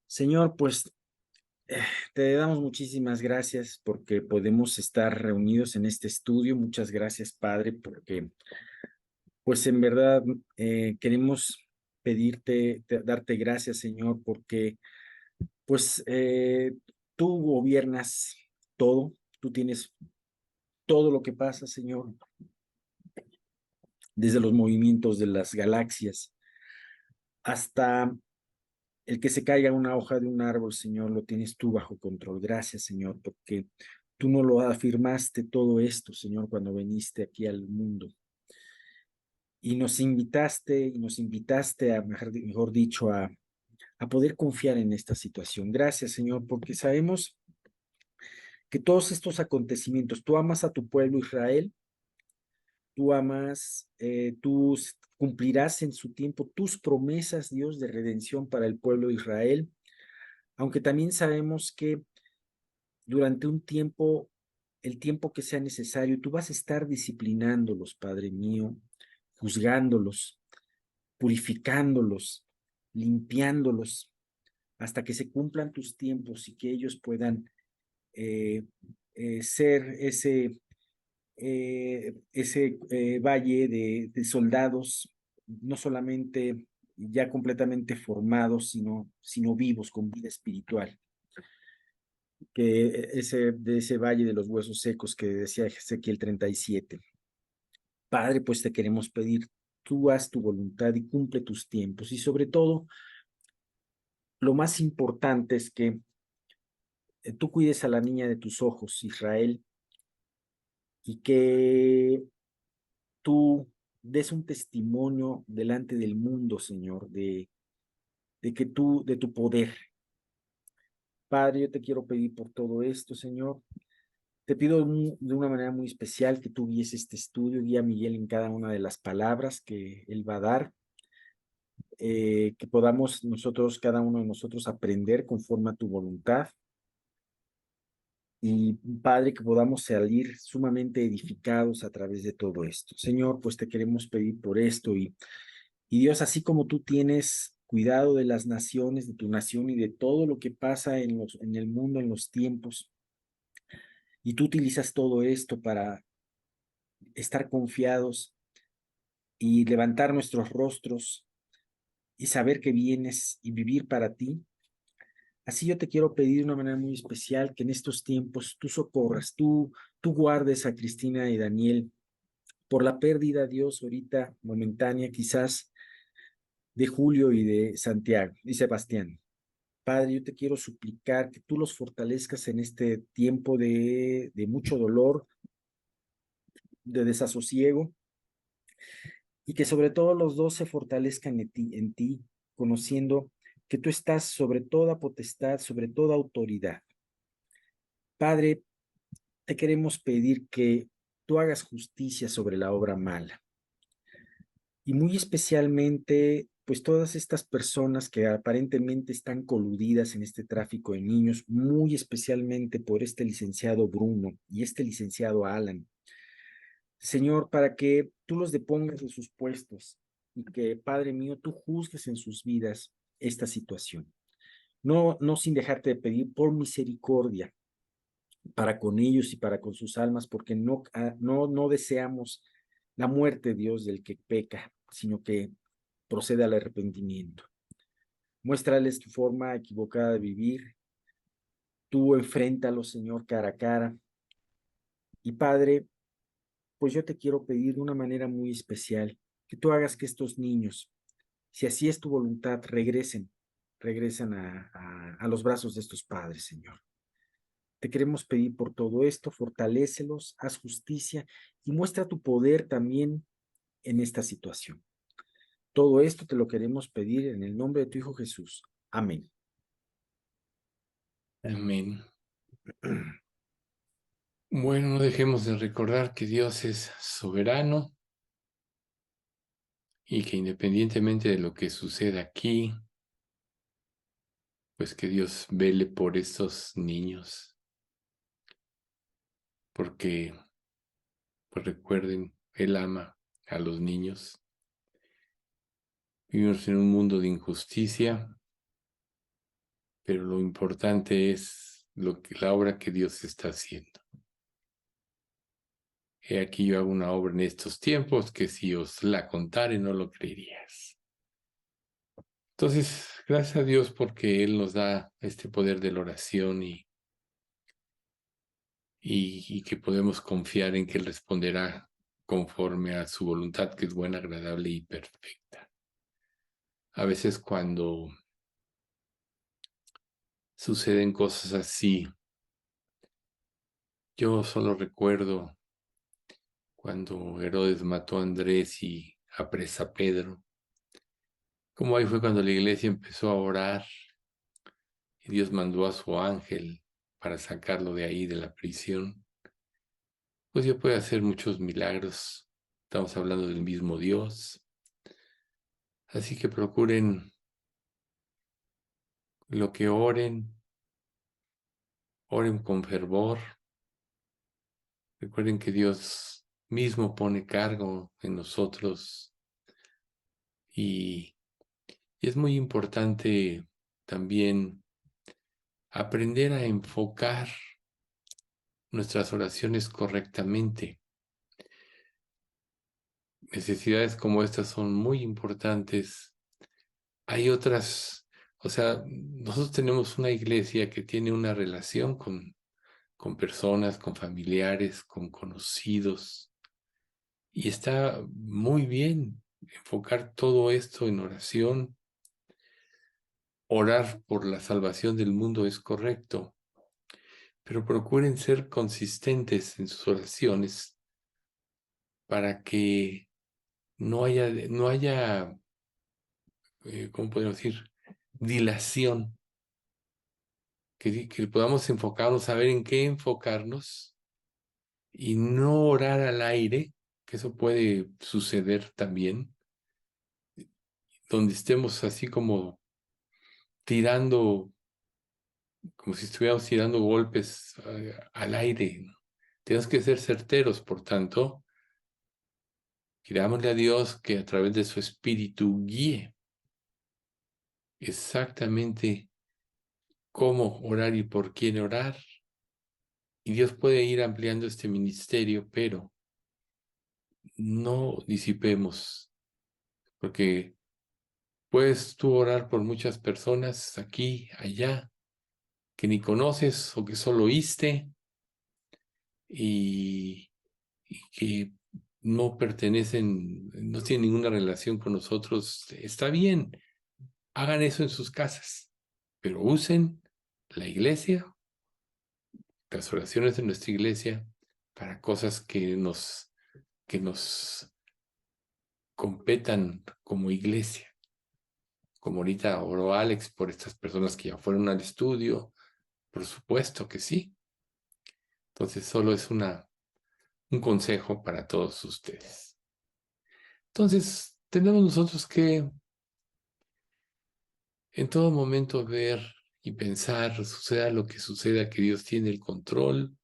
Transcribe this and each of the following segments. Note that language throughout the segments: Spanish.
Señor, pues te damos muchísimas gracias porque podemos estar reunidos en este estudio. Muchas gracias, Padre, porque pues en verdad queremos darte gracias, Señor, porque pues tú gobiernas todo, tú tienes todo lo que pasa, Señor, desde los movimientos de las galaxias hasta el que se caiga una hoja de un árbol, Señor, lo tienes tú bajo control. Gracias, Señor, porque tú no lo afirmaste todo esto, Señor, cuando viniste aquí al mundo. Y nos invitaste a, mejor dicho, a poder confiar en esta situación. Gracias, Señor, porque sabemos que todos estos acontecimientos, tú amas a tu pueblo Israel, tú amas, tú cumplirás en su tiempo tus promesas, Dios, de redención para el pueblo de Israel, aunque también sabemos que durante un tiempo, el tiempo que sea necesario, tú vas a estar disciplinándolos, Padre mío, juzgándolos, purificándolos, limpiándolos, hasta que se cumplan tus tiempos y que ellos puedan eh, ser ese valle de soldados, no solamente ya completamente formados, sino vivos, con vida espiritual de ese valle de los huesos secos que decía Ezequiel 37. Padre, pues te queremos pedir, tú haz tu voluntad y cumple tus tiempos. Y sobre todo, lo más importante es que tú cuides a la niña de tus ojos, Israel, y que tú des un testimonio delante del mundo, Señor, de tu poder. Padre, yo te quiero pedir por todo esto, Señor. Te pido de una manera muy especial que tú guíes este estudio, guía a Miguel en cada una de las palabras que él va a dar, que podamos nosotros, cada uno de nosotros, aprender conforme a tu voluntad. Y Padre, que podamos salir sumamente edificados a través de todo esto. Señor, pues te queremos pedir por esto y Dios, así como tú tienes cuidado de las naciones, de tu nación y de todo lo que pasa en el mundo, en los tiempos, y tú utilizas todo esto para estar confiados y levantar nuestros rostros y saber que vienes y vivir para ti. Así yo te quiero pedir de una manera muy especial que en estos tiempos tú socorras, tú guardes a Cristina y Daniel por la pérdida, Dios, ahorita momentánea quizás, de Julio y de Santiago y Sebastián. Padre, yo te quiero suplicar que tú los fortalezcas en este tiempo de mucho dolor, de desasosiego, y que sobre todo los dos se fortalezcan en ti, conociendo que tú estás sobre toda potestad, sobre toda autoridad. Padre, te queremos pedir que tú hagas justicia sobre la obra mala y muy especialmente, pues todas estas personas que aparentemente están coludidas en este tráfico de niños, muy especialmente por este licenciado Bruno y este licenciado Alan. Señor, para que tú los depongas en sus puestos y que, Padre mío, tú juzgues en sus vidas esta situación. No, no sin dejarte de pedir por misericordia para con ellos y para con sus almas, porque no deseamos la muerte, Dios, del que peca, sino que procede al arrepentimiento. Muéstrales tu forma equivocada de vivir, tú enfréntalos, Señor, cara a cara. Y Padre, pues yo te quiero pedir de una manera muy especial que tú hagas que estos niños, si así es tu voluntad, regresen a los brazos de estos padres, Señor. Te queremos pedir por todo esto, fortalécelos, haz justicia y muestra tu poder también en esta situación. Todo esto te lo queremos pedir en el nombre de tu Hijo Jesús. Amén. Amén. Bueno, no dejemos de recordar que Dios es soberano y que independientemente de lo que suceda aquí, pues que Dios vele por estos niños, porque, pues recuerden, Él ama a los niños. Vivimos en un mundo de injusticia pero lo importante es la obra que Dios está haciendo. He aquí yo hago una obra en estos tiempos que si os la contare no lo creerías. Entonces, gracias a Dios porque Él nos da este poder de la oración y que podemos confiar en que Él responderá conforme a su voluntad, que es buena, agradable y perfecta. A veces cuando suceden cosas así, yo solo recuerdo cuando Herodes mató a Andrés y apresa a Pedro, como ahí fue cuando la iglesia empezó a orar y Dios mandó a su ángel para sacarlo de ahí, de la prisión. Pues Dios puede hacer muchos milagros. Estamos hablando del mismo Dios. Así que procuren lo que oren, oren con fervor. Recuerden que Dios mismo pone cargo en nosotros y es muy importante también aprender a enfocar nuestras oraciones correctamente. Necesidades como estas son muy importantes. Hay otras, o sea, nosotros tenemos una iglesia que tiene una relación con personas, con familiares, con conocidos, y está muy bien enfocar todo esto en oración. Orar por la salvación del mundo es correcto, pero procuren ser consistentes en sus oraciones para que no haya, ¿cómo podemos decir? Dilación, que podamos enfocarnos, saber en qué enfocarnos y no orar al aire, que eso puede suceder también, donde estemos así como tirando, como si estuviéramos tirando golpes al aire, ¿no? Tenemos que ser certeros, por tanto, pidámosle a Dios que a través de su Espíritu guíe exactamente cómo orar y por quién orar. Y Dios puede ir ampliando este ministerio, pero no disipemos, porque puedes tú orar por muchas personas aquí, allá, que ni conoces o que solo oíste y que no pertenecen, no tienen ninguna relación con nosotros. Está bien, hagan eso en sus casas, pero usen la iglesia, las oraciones de nuestra iglesia, para cosas que nos competan como iglesia. Como ahorita oró Alex por estas personas que ya fueron al estudio, por supuesto que sí. Entonces solo es un consejo para todos ustedes. Entonces tenemos nosotros que en todo momento ver y pensar, suceda lo que suceda, que Dios tiene el control.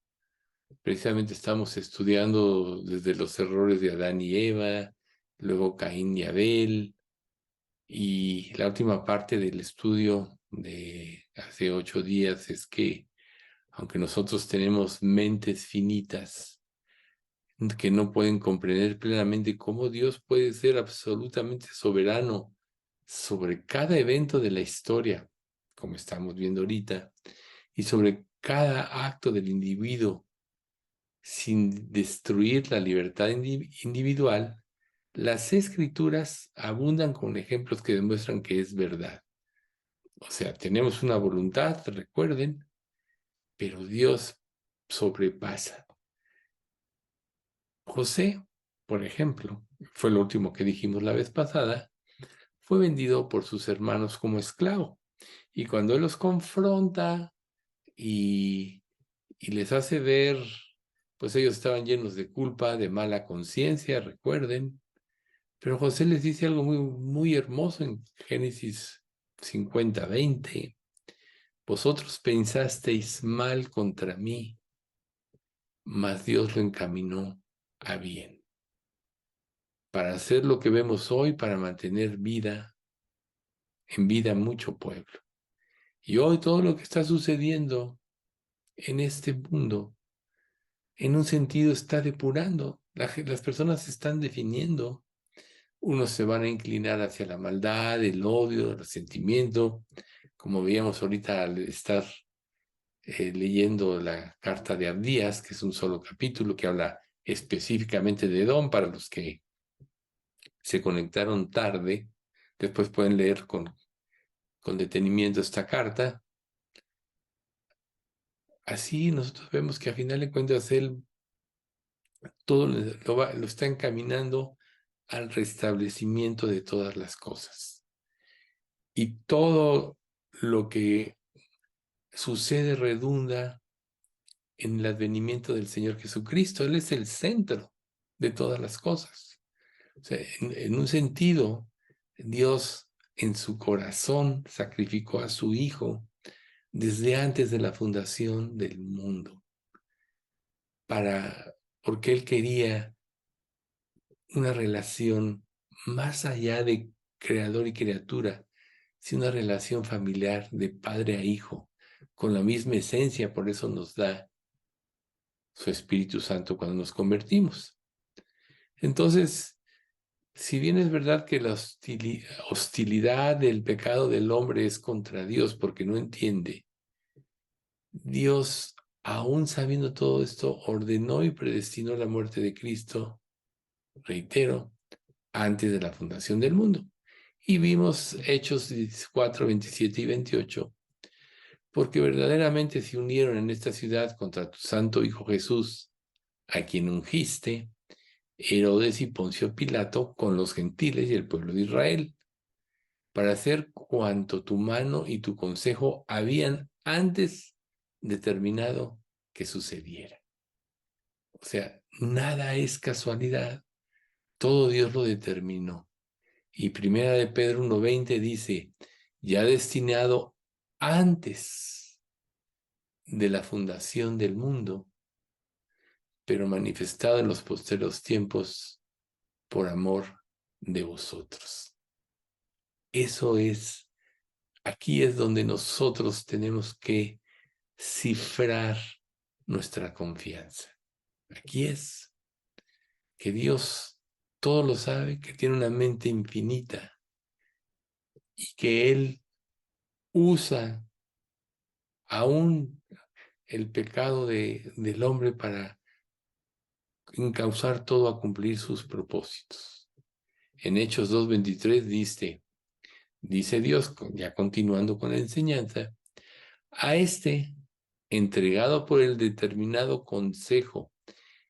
Precisamente estamos estudiando desde los errores de Adán y Eva, luego Caín y Abel, y la última parte del estudio de hace 8 días es que, aunque nosotros tenemos mentes finitas que no pueden comprender plenamente cómo Dios puede ser absolutamente soberano sobre cada evento de la historia, como estamos viendo ahorita, y sobre cada acto del individuo, sin destruir la libertad individual, las escrituras abundan con ejemplos que demuestran que es verdad. O sea, tenemos una voluntad, recuerden, pero Dios sobrepasa. José, por ejemplo, fue lo último que dijimos la vez pasada, fue vendido por sus hermanos como esclavo. Y cuando él los confronta y, y les hace ver, pues ellos estaban llenos de culpa, de mala conciencia, recuerden. Pero José les dice algo muy, muy hermoso en Génesis 50:20. Vosotros pensasteis mal contra mí, mas Dios lo encaminó a bien, para hacer lo que vemos hoy, para mantener en vida mucho pueblo. Y hoy todo lo que está sucediendo en este mundo, en un sentido, está depurando. Las personas se están definiendo. Unos se van a inclinar hacia la maldad, el odio, el resentimiento, como veíamos ahorita al estar leyendo la carta de Abdías, que es un solo capítulo que habla específicamente de Edom para los que se conectaron tarde. Después pueden leer con detenimiento esta carta. Así nosotros vemos que a final de cuentas él todo lo está encaminando al restablecimiento de todas las cosas. Y todo lo que sucede redunda en el advenimiento del Señor Jesucristo. Él es el centro de todas las cosas. O sea, en un sentido, Dios en su corazón sacrificó a su Hijo desde antes de la fundación del mundo, porque Él quería una relación más allá de creador y criatura, sino una relación familiar de padre a hijo, con la misma esencia, por eso nos da su Espíritu Santo cuando nos convertimos. Entonces, si bien es verdad que la hostilidad del pecado del hombre es contra Dios porque no entiende, Dios, aún sabiendo todo esto, ordenó y predestinó la muerte de Cristo, reitero, antes de la fundación del mundo. Y vimos Hechos 4, 27 y 28, porque verdaderamente se unieron en esta ciudad contra tu santo Hijo Jesús, a quien ungiste, Herodes y Poncio Pilato, con los gentiles y el pueblo de Israel, para hacer cuanto tu mano y tu consejo habían antes determinado que sucediera. O sea, nada es casualidad, todo Dios lo determinó. Y Primera de Pedro 1:20 dice, ya destinado antes de la fundación del mundo, pero manifestado en los posteros tiempos por amor de vosotros. Eso es, aquí es donde nosotros tenemos que cifrar nuestra confianza. Aquí es que Dios todo lo sabe, que tiene una mente infinita y que Él usa aún el pecado del hombre para encauzar todo a cumplir sus propósitos. En Hechos 2:23 dice Dios, ya continuando con la enseñanza, a este, entregado por el determinado consejo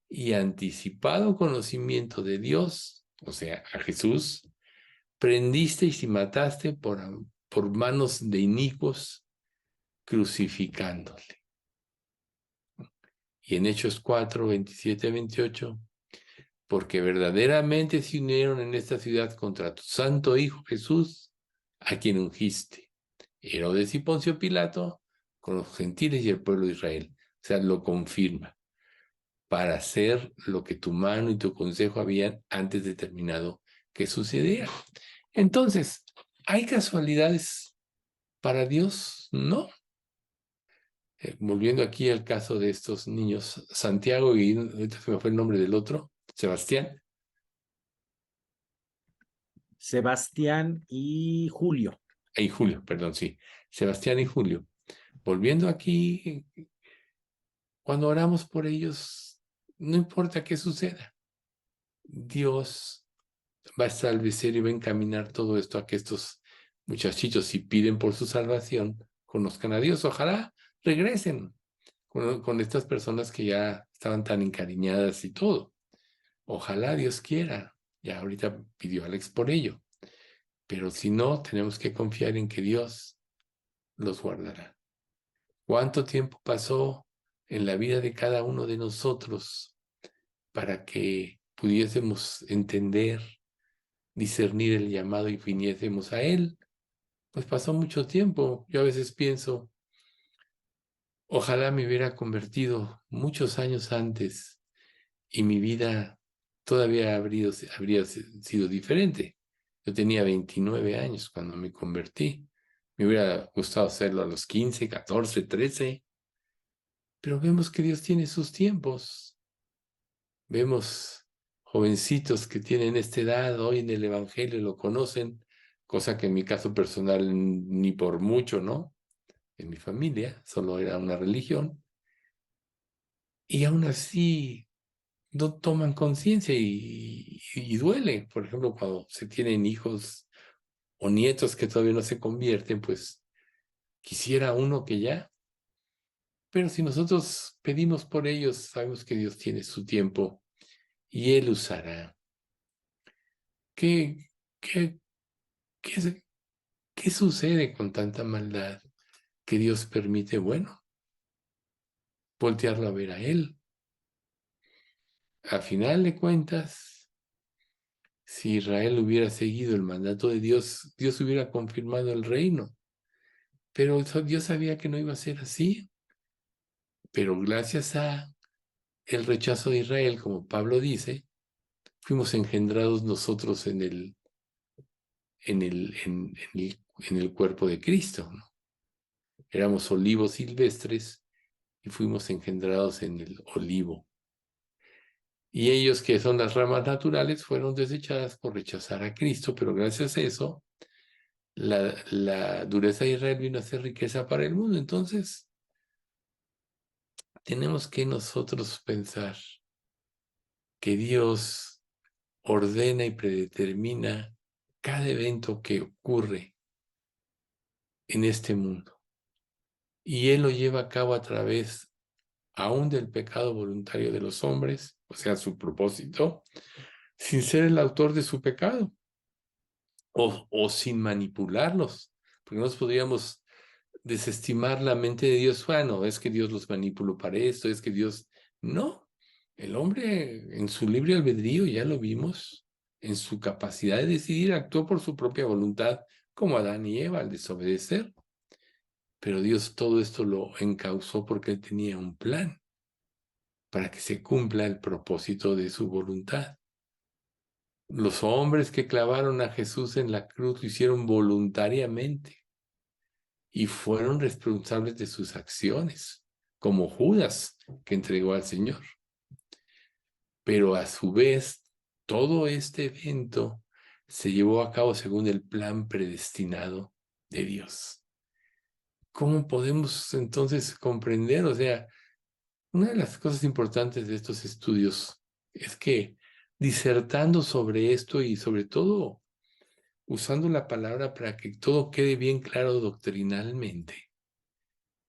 y anticipado conocimiento de Dios, o sea, a Jesús, prendisteis y mataste por manos de inicuos, crucificándole. Y en Hechos 4, 27, 28, porque verdaderamente se unieron en esta ciudad contra tu santo Hijo Jesús, a quien ungiste, Herodes y Poncio Pilato, con los gentiles y el pueblo de Israel. O sea, lo confirma, para hacer lo que tu mano y tu consejo habían antes determinado que sucediera. Entonces, ¿hay casualidades para Dios? No. Volviendo aquí al caso de estos niños, Santiago y ahorita se me fue el nombre del otro, Sebastián. Sebastián y Julio. Y Julio, perdón, sí. Sebastián y Julio. Volviendo aquí, cuando oramos por ellos, no importa qué suceda, Dios va a establecer y va a encaminar todo esto a que estos muchachitos, si piden por su salvación, conozcan a Dios. Ojalá regresen con estas personas que ya estaban tan encariñadas y todo. Ojalá Dios quiera. Ya ahorita pidió Alex por ello. Pero si no, tenemos que confiar en que Dios los guardará. ¿Cuánto tiempo pasó en la vida de cada uno de nosotros para que pudiésemos entender, discernir el llamado y viniésemos a Él? Pues pasó mucho tiempo. Yo a veces pienso, ojalá me hubiera convertido muchos años antes y mi vida todavía habría sido diferente. Yo tenía 29 años cuando me convertí. Me hubiera gustado hacerlo a los 15, 14, 13, pero vemos que Dios tiene sus tiempos. Vemos jovencitos que tienen esta edad, hoy en el Evangelio lo conocen, cosa que en mi caso personal ni por mucho, ¿no? En mi familia solo era una religión, y aún así no toman conciencia y duele. Por ejemplo, cuando se tienen hijos o nietos que todavía no se convierten, pues quisiera uno que ya, pero si nosotros pedimos por ellos, sabemos que Dios tiene su tiempo y Él usará. ¿Qué, qué, qué, qué sucede con tanta maldad que Dios permite? Bueno, voltearlo a ver a Él. A final de cuentas, si Israel hubiera seguido el mandato de Dios, Dios hubiera confirmado el reino. Pero Dios sabía que no iba a ser así. Pero gracias a el rechazo de Israel, como Pablo dice, fuimos engendrados nosotros en el cuerpo de Cristo, ¿no? Éramos olivos silvestres y fuimos engendrados en el olivo. Y ellos, que son las ramas naturales, fueron desechadas por rechazar a Cristo, pero gracias a eso, la dureza de Israel vino a ser riqueza para el mundo. Entonces, tenemos que nosotros pensar que Dios ordena y predetermina cada evento que ocurre en este mundo. Y Él lo lleva a cabo a través aún del pecado voluntario de los hombres, o sea, su propósito, sin ser el autor de su pecado o sin manipularlos, porque nos podríamos desestimar la mente de Dios. Bueno, es que Dios los manipuló para esto, es que Dios... No, el hombre en su libre albedrío, ya lo vimos, en su capacidad de decidir, actuó por su propia voluntad, como Adán y Eva al desobedecer. Pero Dios todo esto lo encauzó porque Él tenía un plan para que se cumpla el propósito de su voluntad. Los hombres que clavaron a Jesús en la cruz lo hicieron voluntariamente y fueron responsables de sus acciones, como Judas, que entregó al Señor. Pero a su vez, todo este evento se llevó a cabo según el plan predestinado de Dios. ¿Cómo podemos entonces comprender? O sea, una de las cosas importantes de estos estudios es que disertando sobre esto y sobre todo usando la palabra para que todo quede bien claro doctrinalmente,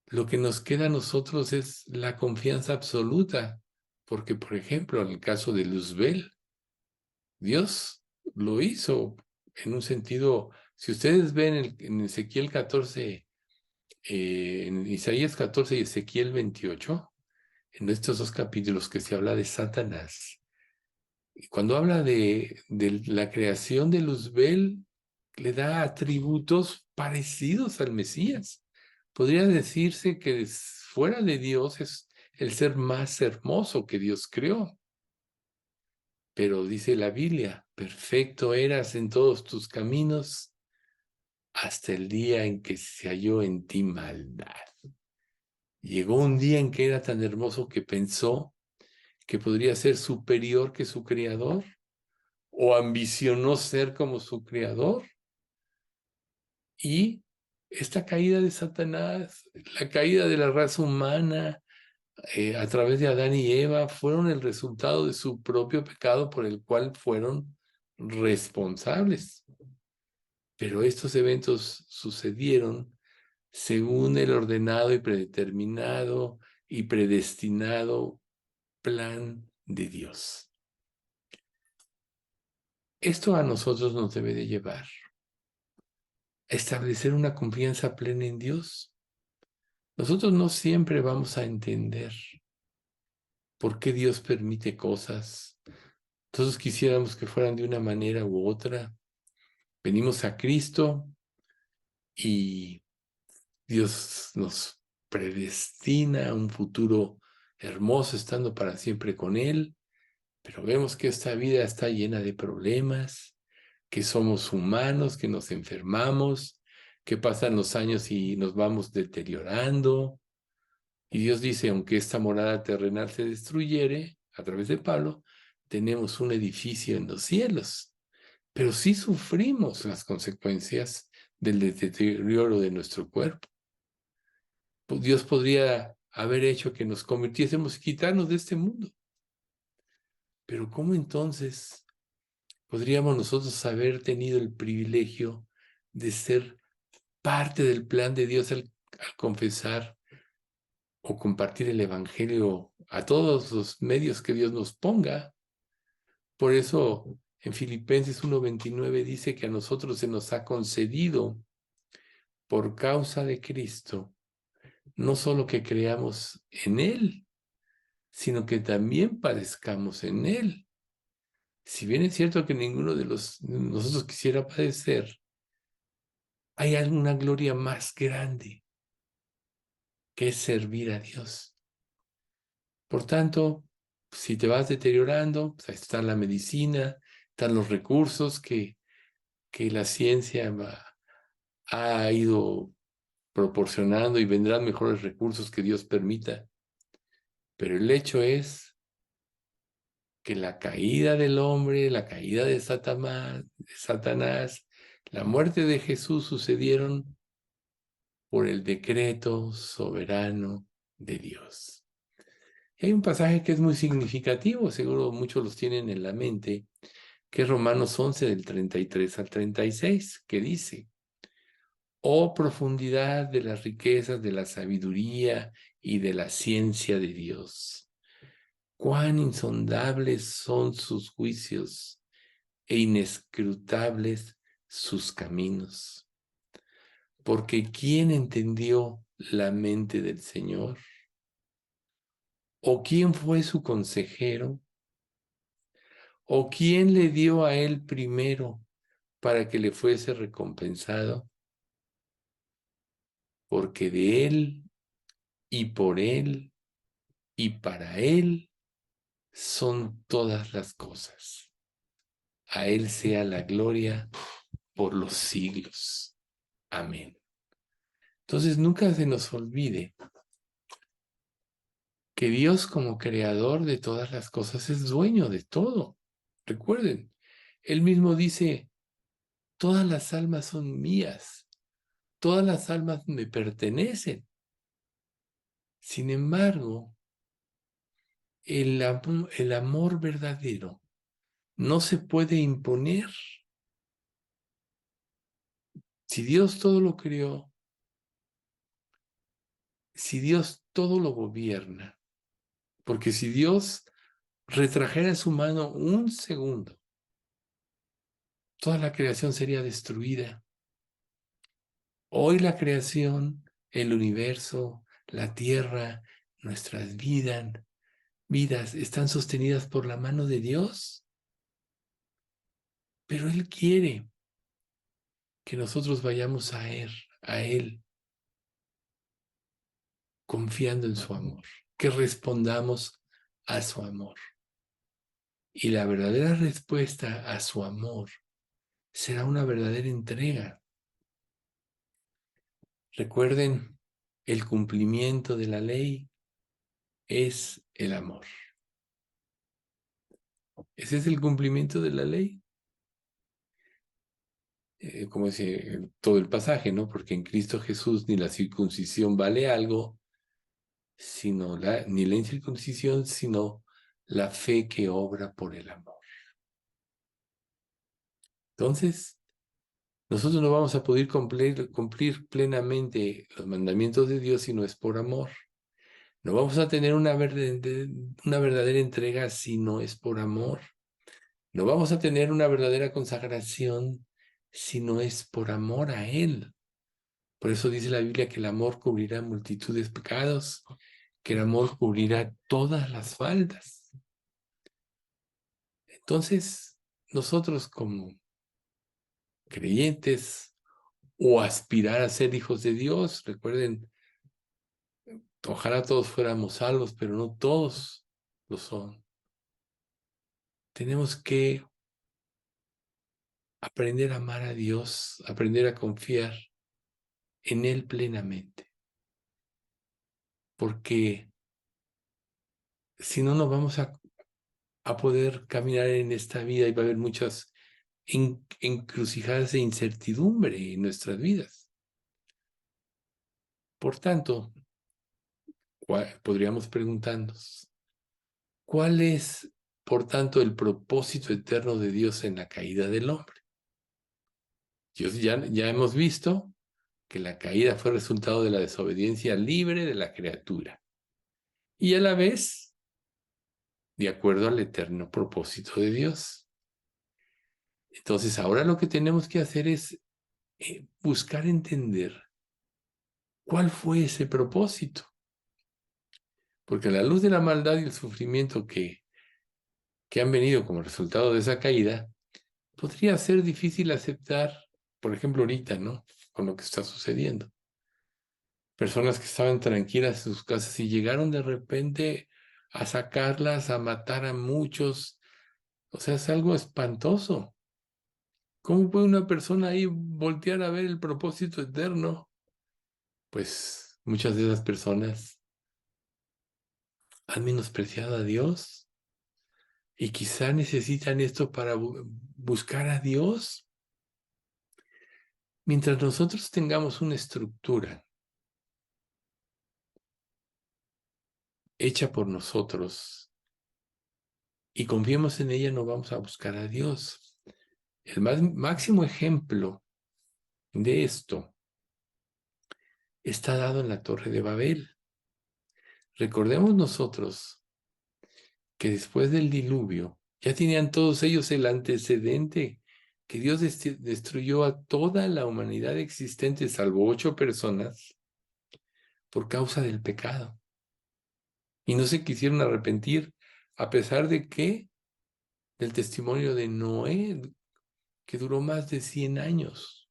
lo que nos queda a nosotros es la confianza absoluta, porque por ejemplo, en el caso de Luzbel, Dios lo hizo en un sentido, si ustedes ven en Ezequiel 14, en Isaías 14 y Ezequiel 28, en estos dos capítulos que se habla de Satanás, y cuando habla de la creación de Luzbel, le da atributos parecidos al Mesías. Podría decirse que fuera de Dios es el ser más hermoso que Dios creó. Pero dice la Biblia, perfecto eras en todos tus caminos hasta el día en que se halló en ti maldad. Llegó un día en que era tan hermoso que pensó que podría ser superior que su creador o ambicionó ser como su creador. Y esta caída de Satanás, la caída de la raza humana a través de Adán y Eva, fueron el resultado de su propio pecado por el cual fueron responsables. Pero estos eventos sucedieron según el ordenado y predeterminado y predestinado plan de Dios. Esto a nosotros nos debe de llevar a establecer una confianza plena en Dios. Nosotros no siempre vamos a entender por qué Dios permite cosas. Todos quisiéramos que fueran de una manera u otra. Venimos a Cristo y Dios nos predestina a un futuro hermoso estando para siempre con Él, pero vemos que esta vida está llena de problemas, que somos humanos, que nos enfermamos, que pasan los años y nos vamos deteriorando. Y Dios dice, aunque esta morada terrenal se destruyere, a través de Pablo, tenemos un edificio en los cielos, pero sí sufrimos las consecuencias del deterioro de nuestro cuerpo. Pues Dios podría haber hecho que nos convirtiésemos y quitarnos de este mundo. Pero ¿cómo entonces podríamos nosotros haber tenido el privilegio de ser parte del plan de Dios al confesar o compartir el Evangelio a todos los medios que Dios nos ponga? Por eso en Filipenses 1:29 dice que a nosotros se nos ha concedido por causa de Cristo, no solo que creamos en Él, sino que también padezcamos en Él. Si bien es cierto que ninguno de nosotros quisiera padecer, hay alguna gloria más grande que es servir a Dios. Por tanto, si te vas deteriorando, pues ahí está la medicina, están los recursos que la ciencia ha ido proporcionando y vendrán mejores recursos que Dios permita. Pero el hecho es que la caída del hombre, la caída de Satanás, la muerte de Jesús sucedieron por el decreto soberano de Dios. Y hay un pasaje que es muy significativo, seguro muchos los tienen en la mente, que es Romanos 11 del 33 al 36, que dice: oh profundidad de las riquezas de la sabiduría y de la ciencia de Dios, cuán insondables son sus juicios e inescrutables sus caminos. Porque ¿quién entendió la mente del Señor? ¿O quién fue su consejero? ¿O quién le dio a él primero para que le fuese recompensado? Porque de él y por él y para él son todas las cosas. A él sea la gloria por los siglos. Amén. Entonces nunca se nos olvide que Dios, como creador de todas las cosas, es dueño de todo. Recuerden, él mismo dice: todas las almas son mías, todas las almas me pertenecen. Sin embargo, el amor verdadero no se puede imponer. Si Dios todo lo creó, si Dios todo lo gobierna, porque si Dios retrajera su mano un segundo, toda la creación sería destruida. Hoy la creación, el universo, la tierra, nuestras vidas están sostenidas por la mano de Dios, pero Él quiere que nosotros vayamos a Él, confiando en su amor, que respondamos a su amor. Y la verdadera respuesta a su amor será una verdadera entrega. Recuerden, el cumplimiento de la ley es el amor. Ese es el cumplimiento de la ley. Como dice todo el pasaje, ¿no? Porque en Cristo Jesús ni la circuncisión vale algo, ni la incircuncisión, sino la fe que obra por el amor. Entonces, nosotros no vamos a poder cumplir plenamente los mandamientos de Dios si no es por amor. No vamos a tener una verdadera entrega si no es por amor. No vamos a tener una verdadera consagración si no es por amor a Él. Por eso dice la Biblia que el amor cubrirá multitudes de pecados, que el amor cubrirá todas las faltas. Entonces, nosotros como creyentes o aspirar a ser hijos de Dios, recuerden, ojalá todos fuéramos salvos, pero no todos lo son. Tenemos que aprender a amar a Dios, aprender a confiar en Él plenamente. Porque si no, no vamos a poder caminar en esta vida y va a haber muchas encrucijadas de incertidumbre en nuestras vidas. Por tanto, podríamos preguntarnos, ¿cuál es, por tanto, el propósito eterno de Dios en la caída del hombre? Ya hemos visto que la caída fue resultado de la desobediencia libre de la criatura y a la vez de acuerdo al eterno propósito de Dios. Entonces, ahora lo que tenemos que hacer es buscar entender cuál fue ese propósito. Porque a la luz de la maldad y el sufrimiento que han venido como resultado de esa caída, podría ser difícil aceptar, por ejemplo, ahorita, ¿no? Con lo que está sucediendo. Personas que estaban tranquilas en sus casas y llegaron de repente a sacarlas, a matar a muchos. O sea, es algo espantoso. ¿Cómo puede una persona ahí voltear a ver el propósito eterno? Pues muchas de esas personas han menospreciado a Dios y quizá necesitan esto para buscar a Dios. Mientras nosotros tengamos una estructura hecha por nosotros y confiemos en ella, no vamos a buscar a Dios. El máximo ejemplo de esto está dado en la Torre de Babel. Recordemos nosotros que después del diluvio ya tenían todos ellos el antecedente, que Dios destruyó a toda la humanidad existente, salvo 8 personas, por causa del pecado. Y no se quisieron arrepentir, a pesar de que del testimonio de Noé, que duró más de 100 años,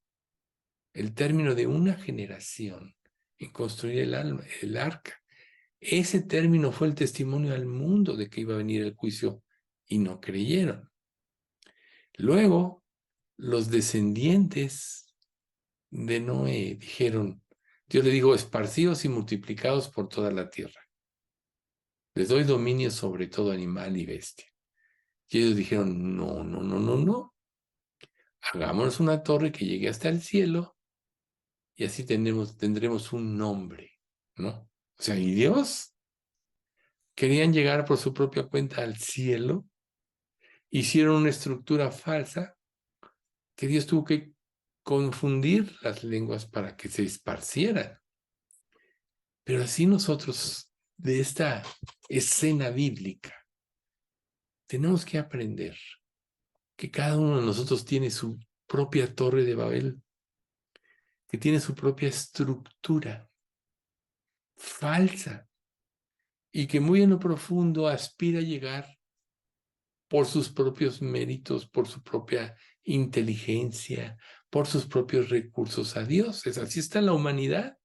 el término de una generación en construir el arca. Ese término fue el testimonio al mundo de que iba a venir el juicio y no creyeron. Luego, los descendientes de Noé dijeron, Dios le dijo, esparcidos y multiplicados por toda la tierra. Les doy dominio sobre todo animal y bestia. Y ellos dijeron, no, no, no, no, no. Hagámonos una torre que llegue hasta el cielo y así tendremos un nombre, ¿no? O sea, y Dios querían llegar por su propia cuenta al cielo, hicieron una estructura falsa que Dios tuvo que confundir las lenguas para que se esparcieran. Pero así nosotros, de esta escena bíblica, tenemos que aprender que cada uno de nosotros tiene su propia torre de Babel, que tiene su propia estructura falsa y que muy en lo profundo aspira a llegar por sus propios méritos, por su propia inteligencia, por sus propios recursos a Dios. Así está la humanidad.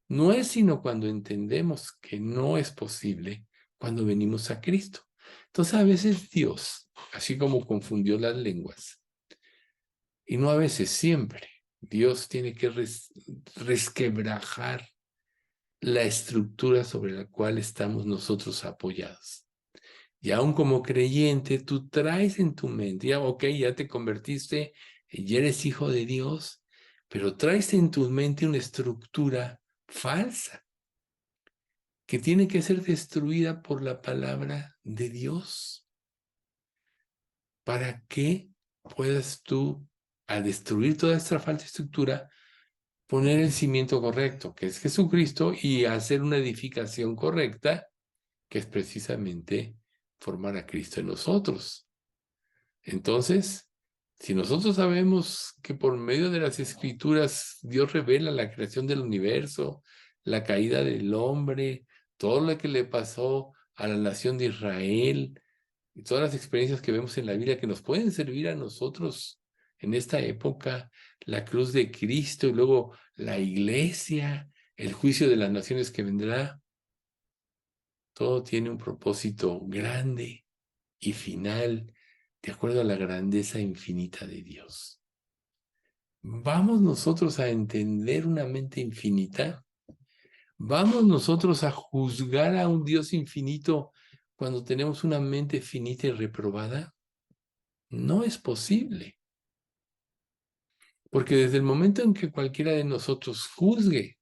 No es sino cuando entendemos que no es posible cuando venimos a Cristo. Entonces a veces Dios, así como confundió las lenguas, y no a veces, siempre, Dios tiene que resquebrajar la estructura sobre la cual estamos nosotros apoyados. Y aún como creyente, tú traes en tu mente, ya, ok, ya te convertiste, ya eres hijo de Dios, pero traes en tu mente una estructura falsa que tiene que ser destruida por la palabra de Dios para que puedas tú, al destruir toda esta falsa estructura, poner el cimiento correcto, que es Jesucristo, y hacer una edificación correcta, que es precisamente formar a Cristo en nosotros. Entonces, si nosotros sabemos que por medio de las Escrituras Dios revela la creación del universo, la caída del hombre, todo lo que le pasó a la nación de Israel, y todas las experiencias que vemos en la Biblia que nos pueden servir a nosotros en esta época, la cruz de Cristo y luego la iglesia, el juicio de las naciones que vendrá, todo tiene un propósito grande y final de acuerdo a la grandeza infinita de Dios. ¿Vamos nosotros a entender una mente infinita? ¿Vamos nosotros a juzgar a un Dios infinito cuando tenemos una mente finita y reprobada? No es posible, porque desde el momento en que cualquiera de nosotros juzgue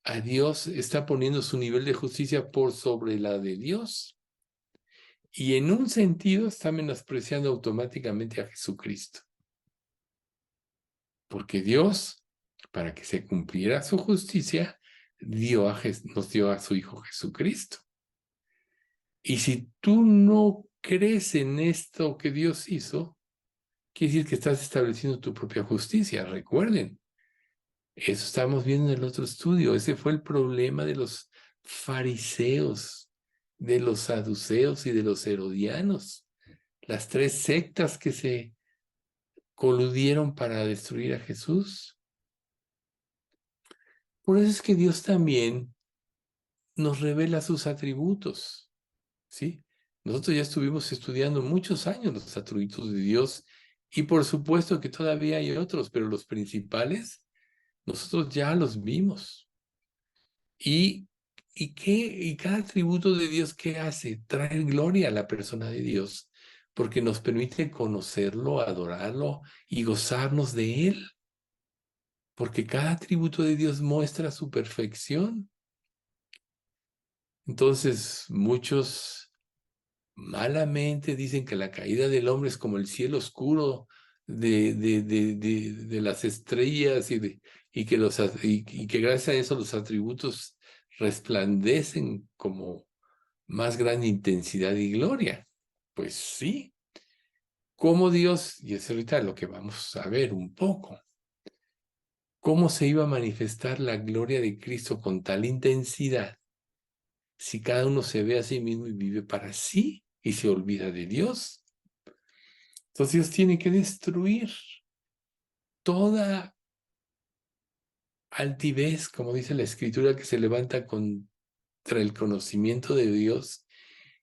a Dios, está poniendo su nivel de justicia por sobre la de Dios. Y en un sentido está menospreciando automáticamente a Jesucristo. Porque Dios, para que se cumpliera su justicia, nos dio a su Hijo Jesucristo. Y si tú no crees en esto que Dios hizo, quiere decir que estás estableciendo tu propia justicia. Recuerden, eso estamos viendo en el otro estudio. Ese fue el problema de los fariseos, de los saduceos y de los herodianos. Las tres sectas que se coludieron para destruir a Jesús. Por eso es que Dios también nos revela sus atributos, ¿sí? Nosotros ya estuvimos estudiando muchos años los atributos de Dios y por supuesto que todavía hay otros, pero los principales nosotros ya los vimos. Y cada atributo de Dios, ¿qué hace? Traer gloria a la persona de Dios, porque nos permite conocerlo, adorarlo y gozarnos de Él, porque cada atributo de Dios muestra su perfección. Entonces, muchos malamente dicen que la caída del hombre es como el cielo oscuro de las estrellas y que gracias a eso los atributos resplandecen como más grande intensidad y gloria. Pues sí, como Dios, y es ahorita lo que vamos a ver un poco, cómo se iba a manifestar la gloria de Cristo con tal intensidad si cada uno se ve a sí mismo y vive para sí y se olvida de Dios. Entonces Dios tiene que destruir toda altivez, como dice la Escritura, que se levanta contra el conocimiento de Dios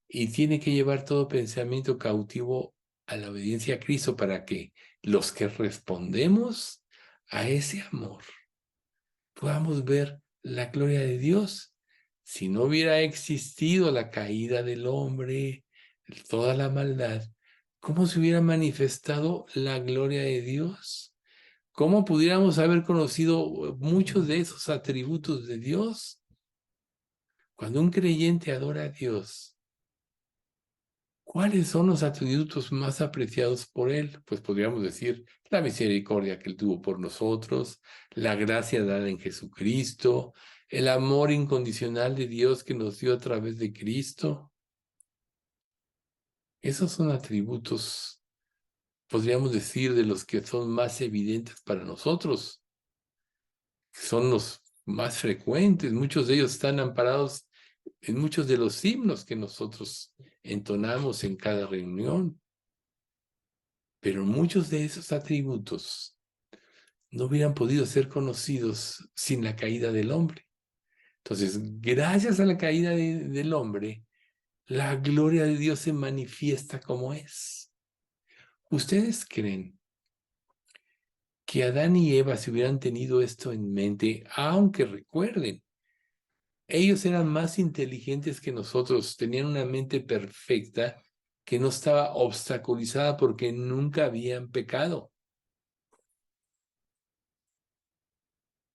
y tiene que llevar todo pensamiento cautivo a la obediencia a Cristo para que los que respondemos a ese amor podamos ver la gloria de Dios. Si no hubiera existido la caída del hombre, toda la maldad, ¿cómo se hubiera manifestado la gloria de Dios? ¿Cómo pudiéramos haber conocido muchos de esos atributos de Dios? Cuando un creyente adora a Dios, ¿cuáles son los atributos más apreciados por Él? Pues podríamos decir la misericordia que Él tuvo por nosotros, la gracia dada en Jesucristo, el amor incondicional de Dios que nos dio a través de Cristo. Esos son atributos, podríamos decir, de los que son más evidentes para nosotros, son los más frecuentes. Muchos de ellos están amparados en muchos de los himnos que nosotros entonamos en cada reunión. Pero muchos de esos atributos no hubieran podido ser conocidos sin la caída del hombre. Entonces, gracias a la caída del hombre, la gloria de Dios se manifiesta como es. ¿Ustedes creen que Adán y Eva se hubieran tenido esto en mente, aunque recuerden, ellos eran más inteligentes que nosotros, tenían una mente perfecta que no estaba obstaculizada porque nunca habían pecado?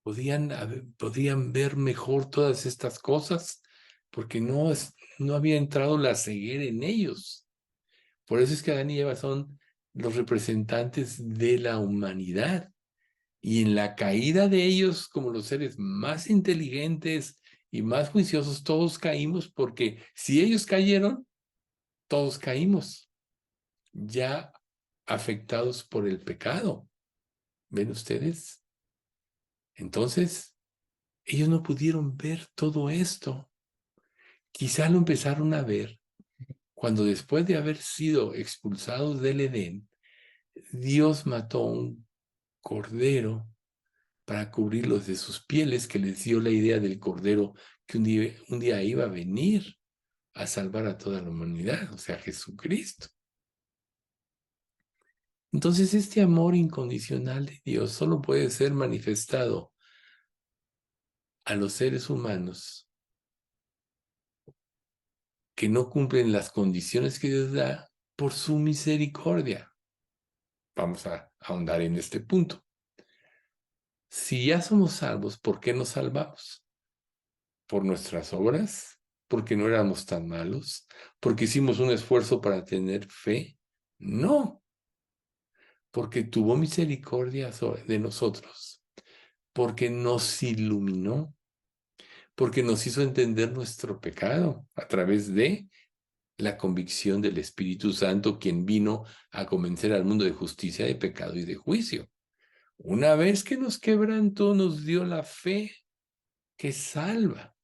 Podían ver mejor todas estas cosas porque no había entrado la ceguera en ellos. Por eso es que Adán y Eva son los representantes de la humanidad. Y en la caída de ellos, como los seres más inteligentes y más juiciosos, todos caímos porque si ellos cayeron, todos caímos, ya afectados por el pecado. ¿Ven ustedes? Entonces, ellos no pudieron ver todo esto. Quizá lo empezaron a ver cuando después de haber sido expulsados del Edén, Dios mató un cordero para cubrirlos de sus pieles, que les dio la idea del cordero que un día iba a venir a salvar a toda la humanidad, o sea, Jesucristo. Entonces, este amor incondicional de Dios solo puede ser manifestado a los seres humanos que no cumplen las condiciones que Dios da por su misericordia. Vamos a ahondar en este punto. Si ya somos salvos, ¿por qué nos salvamos? ¿Por nuestras obras? ¿Porque no éramos tan malos? ¿Porque hicimos un esfuerzo para tener fe? No, porque tuvo misericordia de nosotros, porque nos iluminó, porque nos hizo entender nuestro pecado a través de la convicción del Espíritu Santo, quien vino a convencer al mundo de justicia, de pecado y de juicio. Una vez que nos quebrantó, nos dio la fe que salva.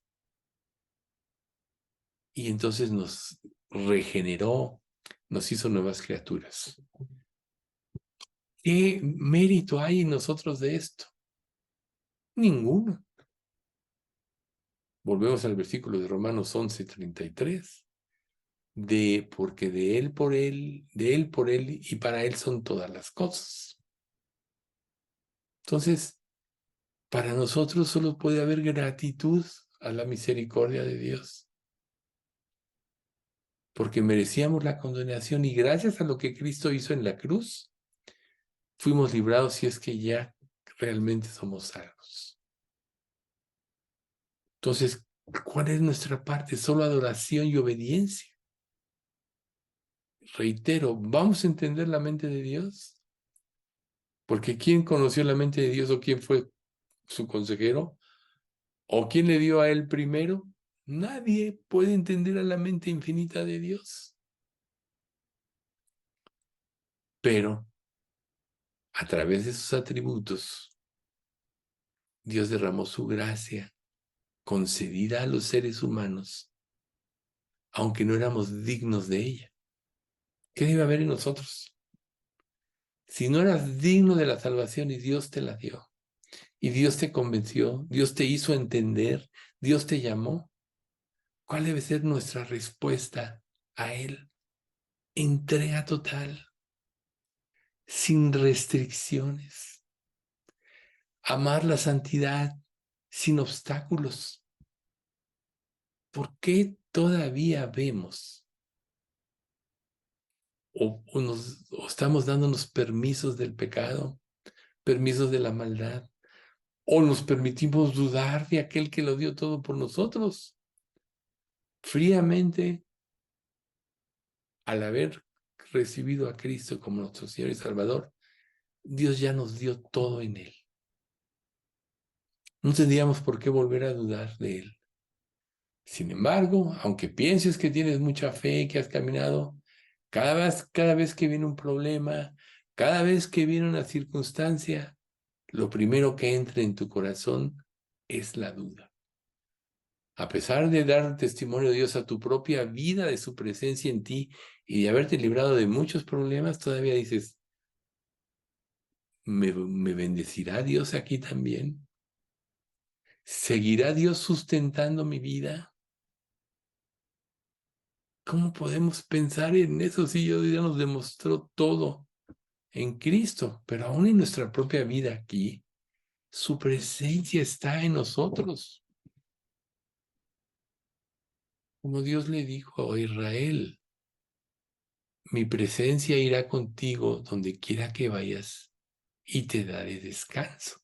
Y entonces nos regeneró, nos hizo nuevas criaturas. ¿Qué mérito hay en nosotros de esto? Ninguno. Volvemos al versículo de Romanos 11:33. Porque de él, por él y para él son todas las cosas. Entonces, para nosotros solo puede haber gratitud a la misericordia de Dios, porque merecíamos la condenación y gracias a lo que Cristo hizo en la cruz, fuimos librados si es que ya realmente somos salvos. Entonces, ¿cuál es nuestra parte? Solo adoración y obediencia. Reitero, ¿vamos a entender la mente de Dios? Porque ¿quién conoció la mente de Dios o quién fue su consejero? ¿O quién le dio a él primero? Nadie puede entender a la mente infinita de Dios. Pero a través de sus atributos, Dios derramó su gracia concedida a los seres humanos, aunque no éramos dignos de ella. ¿Qué debe haber en nosotros? Si no eras digno de la salvación y Dios te la dio, y Dios te convenció, Dios te hizo entender, Dios te llamó, ¿cuál debe ser nuestra respuesta a Él? Entrega total, sin restricciones. Amar la santidad sin obstáculos. ¿Por qué todavía vemos o estamos dándonos permisos del pecado, permisos de la maldad, o nos permitimos dudar de aquel que lo dio todo por nosotros? Fríamente, al haber recibido a Cristo como nuestro Señor y Salvador, Dios ya nos dio todo en Él. No tendríamos por qué volver a dudar de Él. Sin embargo, aunque pienses que tienes mucha fe, que has caminado, cada vez que viene un problema, cada vez que viene una circunstancia, lo primero que entra en tu corazón es la duda. A pesar de dar testimonio de Dios a tu propia vida, de su presencia en ti y de haberte librado de muchos problemas, todavía dices, ¿me bendecirá Dios aquí también? ¿Seguirá Dios sustentando mi vida? ¿Cómo podemos pensar en eso si Dios ya nos demostró todo en Cristo? Pero aún en nuestra propia vida aquí, su presencia está en nosotros. Como Dios le dijo a Israel, mi presencia irá contigo donde quiera que vayas y te daré descanso.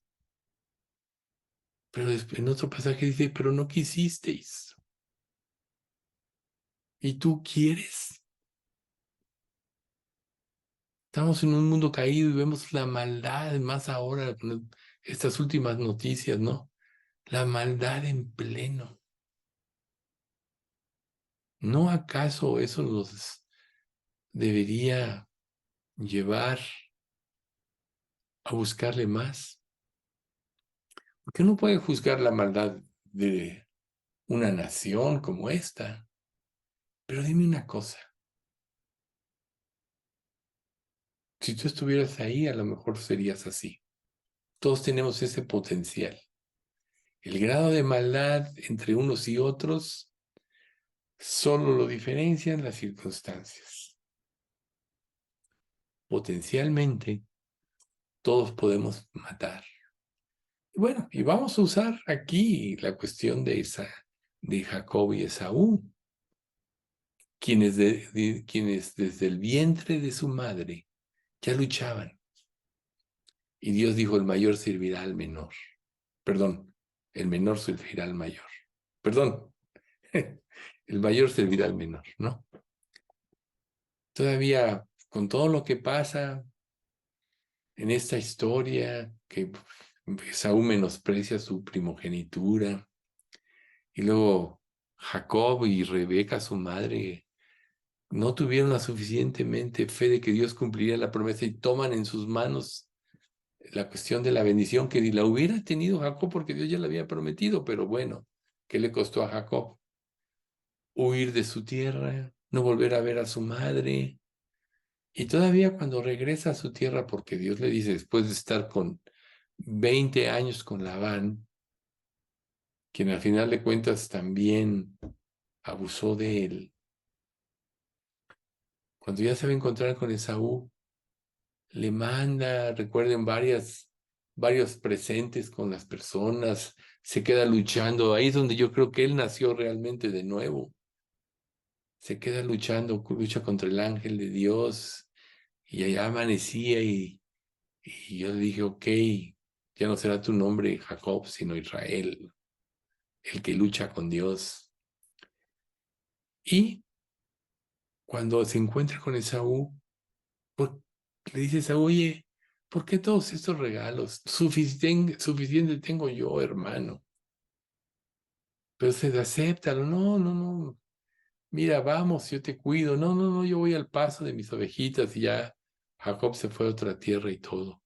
Pero en otro pasaje dice, pero no quisisteis. ¿Y tú quieres? Estamos en un mundo caído y vemos la maldad, más ahora, estas últimas noticias, ¿no? La maldad en pleno. ¿No acaso eso nos debería llevar a buscarle más? Porque uno puede juzgar la maldad de una nación como esta, pero dime una cosa, si tú estuvieras ahí, a lo mejor serías así. Todos tenemos ese potencial. El grado de maldad entre unos y otros solo lo diferencian las circunstancias. potencialmente todos podemos matar. Bueno, y vamos a usar aquí la cuestión de Jacob y Esaú, quienes desde el vientre de su madre ya luchaban. Y Dios dijo, el mayor servirá al menor. Perdón, el menor servirá al mayor. Perdón, el mayor servirá al menor, ¿no? Todavía, con todo lo que pasa en esta historia, que Esaú menosprecia su primogenitura, y luego Jacob y Rebeca, su madre, no tuvieron la suficientemente fe de que Dios cumpliría la promesa y toman en sus manos la cuestión de la bendición que ni la hubiera tenido Jacob porque Dios ya la había prometido, pero bueno, ¿qué le costó a Jacob? Huir de su tierra, no volver a ver a su madre. Y todavía cuando regresa a su tierra, porque Dios le dice, después de estar con 20 años con Labán, quien al final de cuentas también abusó de él, cuando ya se va a encontrar con Esaú, le manda, recuerden, varios presentes con las personas, se queda luchando, ahí es donde yo creo que él nació realmente de nuevo, se queda luchando, lucha contra el ángel de Dios, y allá amanecía y yo le dije, ok, ya no será tu nombre Jacob, sino Israel, el que lucha con Dios. Y cuando se encuentra con Esaú, le dice Esaú, oye, ¿por qué todos estos regalos? Suficiente tengo yo, hermano. Pero se acéptalo, no, no, no. Mira, vamos, yo te cuido. No, no, no, yo voy al paso de mis ovejitas y ya Jacob se fue a otra tierra y todo.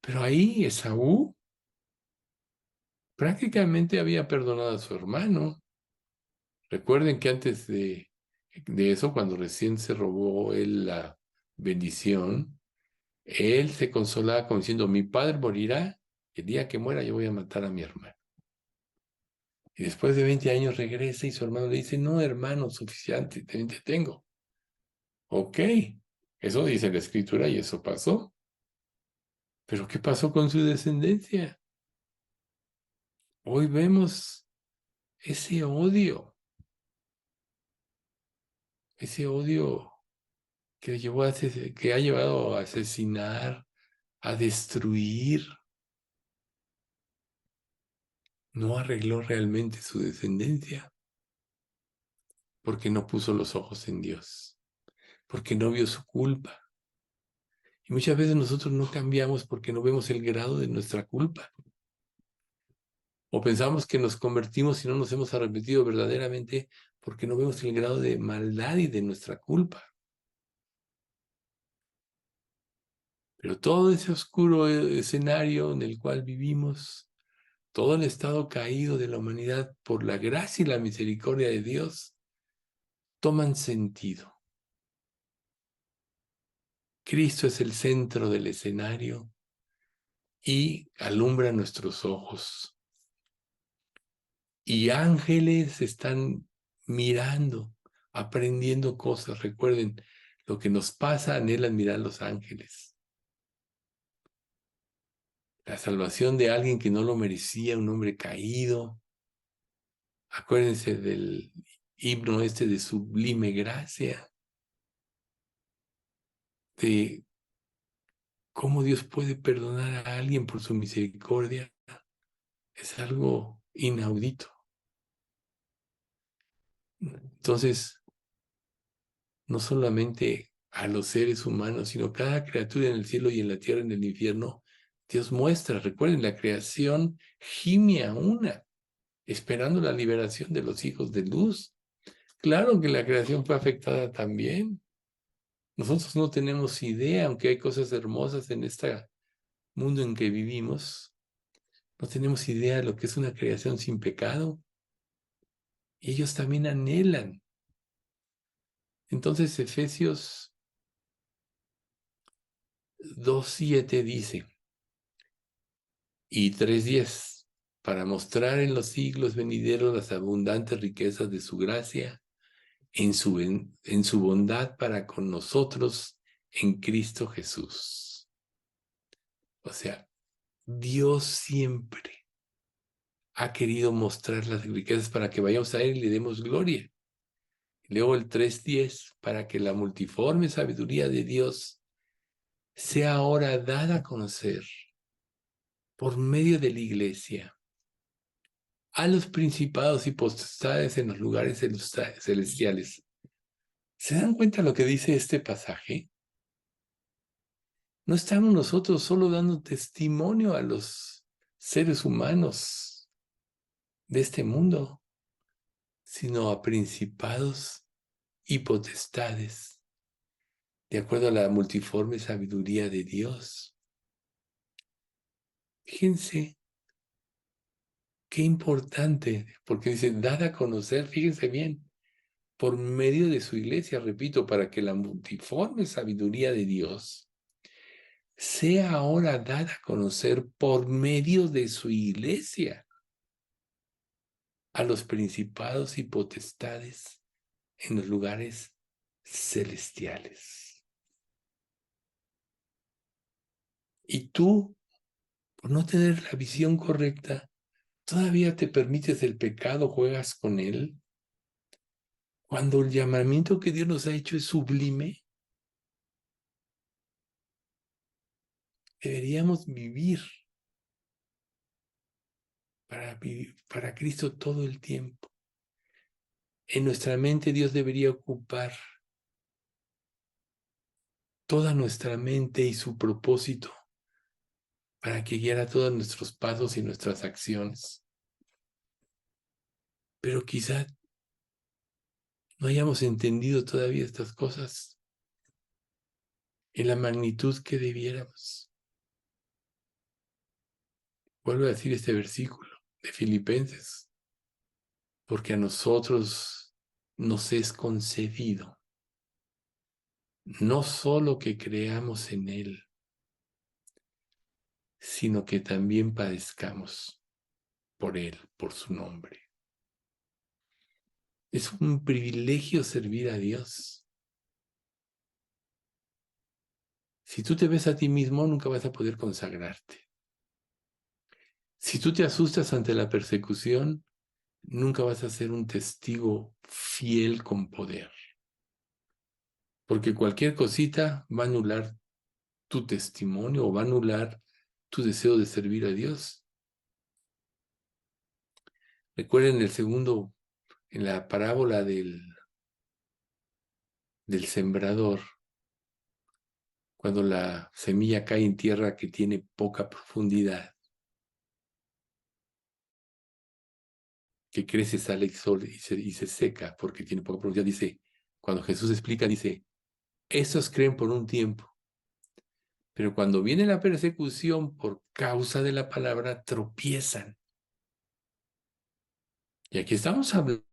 Pero ahí Esaú prácticamente había perdonado a su hermano. Recuerden que antes de eso, cuando recién se robó él la bendición, él se consolaba como diciendo, mi padre morirá, el día que muera yo voy a matar a mi hermano. Y después de 20 años regresa y su hermano le dice, no, hermano, suficiente, te tengo. Ok, eso dice la escritura y eso pasó. Pero ¿qué pasó con su descendencia? Hoy vemos ese odio que ha llevado a asesinar, a destruir, no arregló realmente su descendencia, porque no puso los ojos en Dios, porque no vio su culpa. Y muchas veces nosotros no cambiamos porque no vemos el grado de nuestra culpa. O pensamos que nos convertimos y no nos hemos arrepentido verdaderamente porque no vemos el grado de maldad y de nuestra culpa. Pero todo ese oscuro escenario en el cual vivimos, todo el estado caído de la humanidad por la gracia y la misericordia de Dios, toman sentido. Cristo es el centro del escenario y alumbra nuestros ojos. Y ángeles están mirando, aprendiendo cosas. Recuerden, lo que nos pasa, anhelan mirar los ángeles. La salvación de alguien que no lo merecía, un hombre caído. Acuérdense del himno este de sublime gracia, de cómo Dios puede perdonar a alguien por su misericordia. Es algo inaudito. Entonces, no solamente a los seres humanos, sino cada criatura en el cielo y en la tierra, en el infierno, Dios muestra, recuerden, la creación gime a una, esperando la liberación de los hijos de luz. Claro que la creación fue afectada también. Nosotros no tenemos idea, aunque hay cosas hermosas en este mundo en que vivimos, no tenemos idea de lo que es una creación sin pecado. Y ellos también anhelan. Entonces, Efesios 2:7 dice, y 3:10, para mostrar en los siglos venideros las abundantes riquezas de su gracia, en su bondad para con nosotros en Cristo Jesús. O sea, Dios siempre ha querido mostrar las riquezas para que vayamos a Él y le demos gloria. Luego el 3:10, para que la multiforme sabiduría de Dios sea ahora dada a conocer por medio de la iglesia a los principados y potestades en los lugares celestiales. ¿Se dan cuenta lo que dice este pasaje? No estamos nosotros solo dando testimonio a los seres humanos de este mundo, sino a principados y potestades, de acuerdo a la multiforme sabiduría de Dios. Fíjense qué importante, porque dice, dada a conocer, fíjense bien, por medio de su iglesia, repito, para que la multiforme sabiduría de Dios sea ahora dada a conocer por medio de su iglesia a los principados y potestades en los lugares celestiales. Y tú, por no tener la visión correcta, todavía te permites el pecado, juegas con él, cuando el llamamiento que Dios nos ha hecho es sublime. Deberíamos vivir para Cristo todo el tiempo. En nuestra mente Dios debería ocupar toda nuestra mente y su propósito para que guiara todos nuestros pasos y nuestras acciones. Pero quizá no hayamos entendido todavía estas cosas en la magnitud que debiéramos. Vuelvo a decir este versículo de Filipenses, porque a nosotros nos es concedido no solo que creamos en Él, sino que también padezcamos por Él, por su nombre. Es un privilegio servir a Dios. Si tú te ves a ti mismo, nunca vas a poder consagrarte. Si tú te asustas ante la persecución, nunca vas a ser un testigo fiel con poder. Porque cualquier cosita va a anular tu testimonio o va a anular tu deseo de servir a Dios. Recuerden en la parábola del sembrador, cuando la semilla cae en tierra que tiene poca profundidad, que crece, sale el sol y se seca porque tiene poca profundidad. Dice, cuando Jesús explica, dice, esos creen por un tiempo, pero cuando viene la persecución por causa de la palabra, tropiezan. Y aquí estamos hablando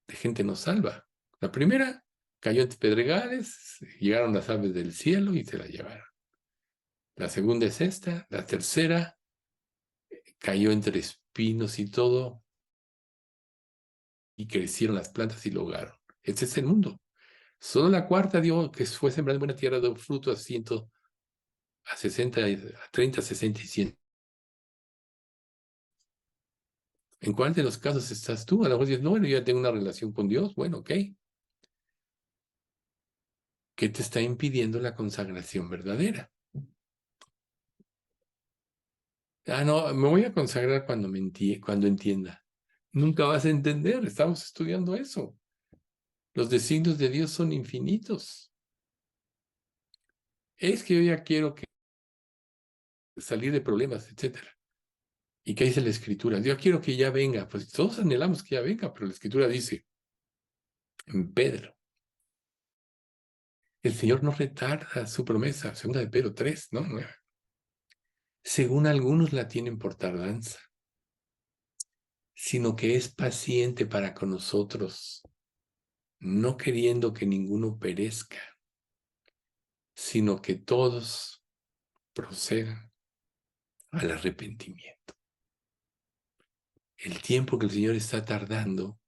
de gente no salva. La primera cayó entre pedregales, llegaron las aves del cielo y se la llevaron. La segunda es esta, la tercera cayó entre espinos y todo, y crecieron las plantas y lo ahogaron. Ese es el mundo. Solo la cuarta dio, que fue sembrada en buena tierra, dio fruto a 100, a 60, a 30, 60 y 100. ¿En cuál de los casos estás tú? A lo mejor dices, no, bueno, yo ya tengo una relación con Dios. Bueno, ok. ¿Qué te está impidiendo la consagración verdadera? Ah, no, me voy a consagrar cuando entienda. Nunca vas a entender, estamos estudiando eso. Los designios de Dios son infinitos. Es que yo ya quiero salir de problemas, etcétera. ¿Y qué dice la Escritura? Yo quiero que ya venga. Pues todos anhelamos que ya venga, pero la Escritura dice en Pedro, el Señor no retarda su promesa, segunda de Pedro 3, ¿no? 9. Según algunos la tienen por tardanza, sino que es paciente para con nosotros, no queriendo que ninguno perezca, sino que todos procedan al arrepentimiento. El tiempo que el Señor está tardando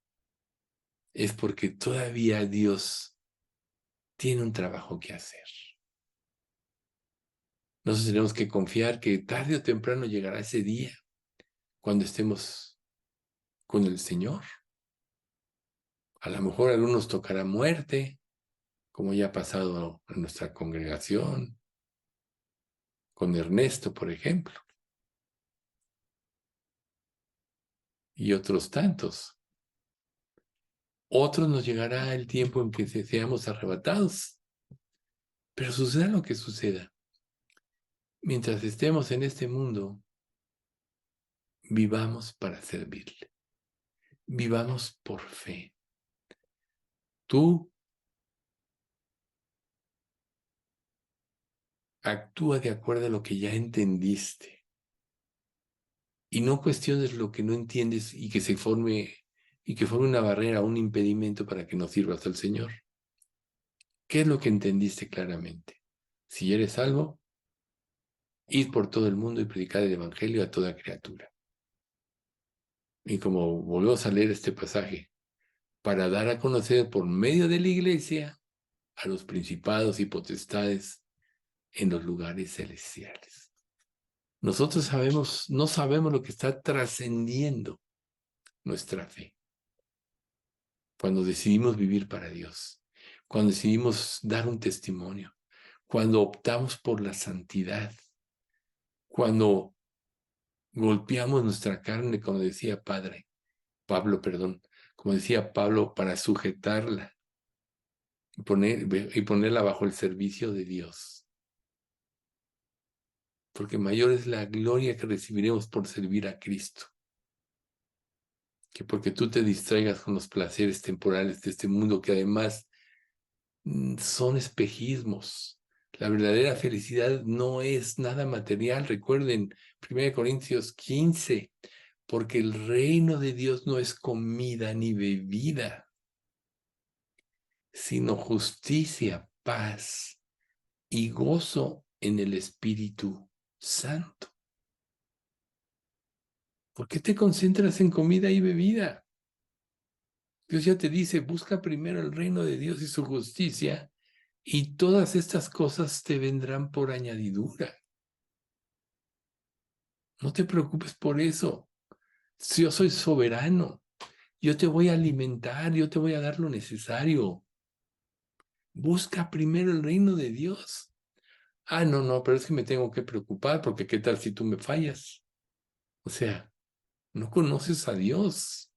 es porque todavía Dios tiene un trabajo que hacer. Nosotros tenemos que confiar que tarde o temprano llegará ese día cuando estemos con el Señor. A lo mejor a algunos tocará muerte, como ya ha pasado en nuestra congregación, con Ernesto, por ejemplo, y otros tantos. Otros nos llegará el tiempo en que seamos arrebatados. Pero suceda lo que suceda, mientras estemos en este mundo, vivamos para servirle. Vivamos por fe. Tú actúa de acuerdo a lo que ya entendiste y no cuestiones lo que no entiendes y que forme una barrera, un impedimento para que no sirvas al Señor. ¿Qué es lo que entendiste claramente? Si eres salvo, id por todo el mundo y predicad el evangelio a toda criatura. Y como volvemos a leer este pasaje, para dar a conocer por medio de la iglesia a los principados y potestades en los lugares celestiales. Nosotros no sabemos lo que está trascendiendo nuestra fe cuando decidimos vivir para Dios, cuando decidimos dar un testimonio, cuando optamos por la santidad, cuando golpeamos nuestra carne, como decía como decía Pablo, para sujetarla y ponerla bajo el servicio de Dios. Porque mayor es la gloria que recibiremos por servir a Cristo, que porque tú te distraigas con los placeres temporales de este mundo, que además son espejismos. La verdadera felicidad no es nada material. Recuerden, 1 Corintios 15, porque el reino de Dios no es comida ni bebida, sino justicia, paz y gozo en el Espíritu Santo. ¿Por qué te concentras en comida y bebida? Dios ya te dice, busca primero el reino de Dios y su justicia, y todas estas cosas te vendrán por añadidura. No te preocupes por eso. Yo soy soberano. Yo te voy a alimentar, yo te voy a dar lo necesario. Busca primero el reino de Dios. Ah, no, pero es que me tengo que preocupar porque ¿qué tal si tú me fallas? O sea, no conoces a Dios.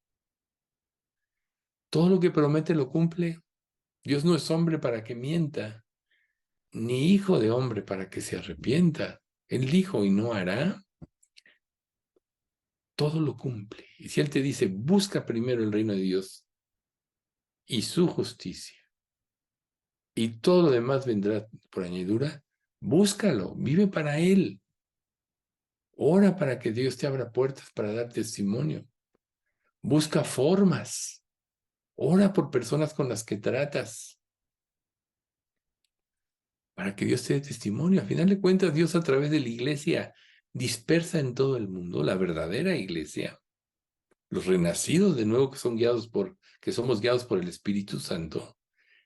Todo lo que promete lo cumple. Dios no es hombre para que mienta, ni hijo de hombre para que se arrepienta. Él dijo y no hará, todo lo cumple. Y si Él te dice, busca primero el reino de Dios y su justicia, y todo lo demás vendrá por añadidura, búscalo, vive para Él. Ora para que Dios te abra puertas para dar testimonio. Busca formas. Ora por personas con las que tratas, para que Dios te dé testimonio. A final de cuentas, Dios a través de la iglesia dispersa en todo el mundo, la verdadera iglesia, los renacidos de nuevo que somos guiados por el Espíritu Santo,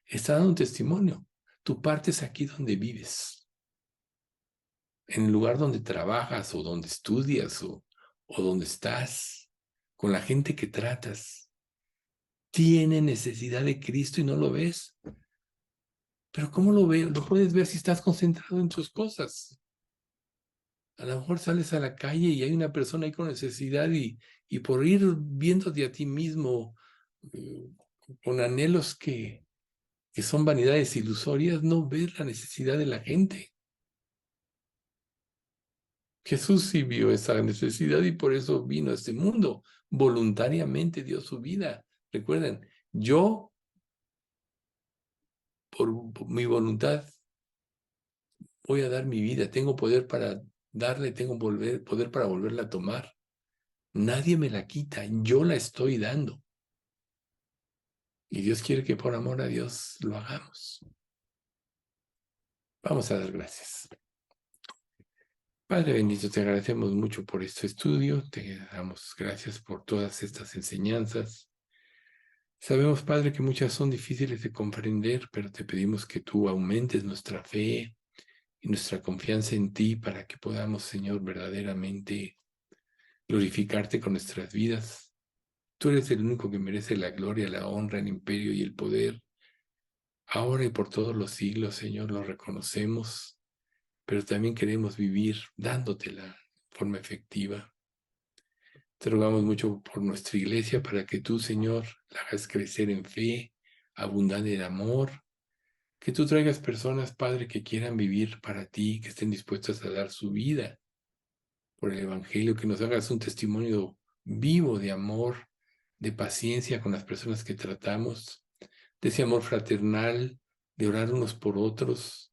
está dando un testimonio. Tu parte es aquí donde vives, en el lugar donde trabajas o donde estudias o donde estás, con la gente que tratas. Tiene necesidad de Cristo y no lo ves. Pero ¿cómo lo veo? Lo puedes ver si estás concentrado en tus cosas. A lo mejor sales a la calle y hay una persona ahí con necesidad y por ir viéndote a ti mismo eh, con anhelos que son vanidades ilusorias, no ves la necesidad de la gente. Jesús sí vio esa necesidad y por eso vino a este mundo. Voluntariamente dio su vida. Recuerden, yo, por mi voluntad, voy a dar mi vida. Tengo poder para darle, tengo poder para volverla a tomar. Nadie me la quita, yo la estoy dando. Y Dios quiere que por amor a Dios lo hagamos. Vamos a dar gracias. Padre bendito, te agradecemos mucho por este estudio, te damos gracias por todas estas enseñanzas. Sabemos, Padre, que muchas son difíciles de comprender, pero te pedimos que tú aumentes nuestra fe y nuestra confianza en ti para que podamos, Señor, verdaderamente glorificarte con nuestras vidas. Tú eres el único que merece la gloria, la honra, el imperio y el poder. Ahora y por todos los siglos, Señor, lo reconocemos, pero también queremos vivir dándotela de forma efectiva. Te rogamos mucho por nuestra iglesia para que tú, Señor, la hagas crecer en fe, abundante en amor, que tú traigas personas, Padre, que quieran vivir para ti, que estén dispuestas a dar su vida por el Evangelio, que nos hagas un testimonio vivo de amor, de paciencia con las personas que tratamos, de ese amor fraternal, de orar unos por otros,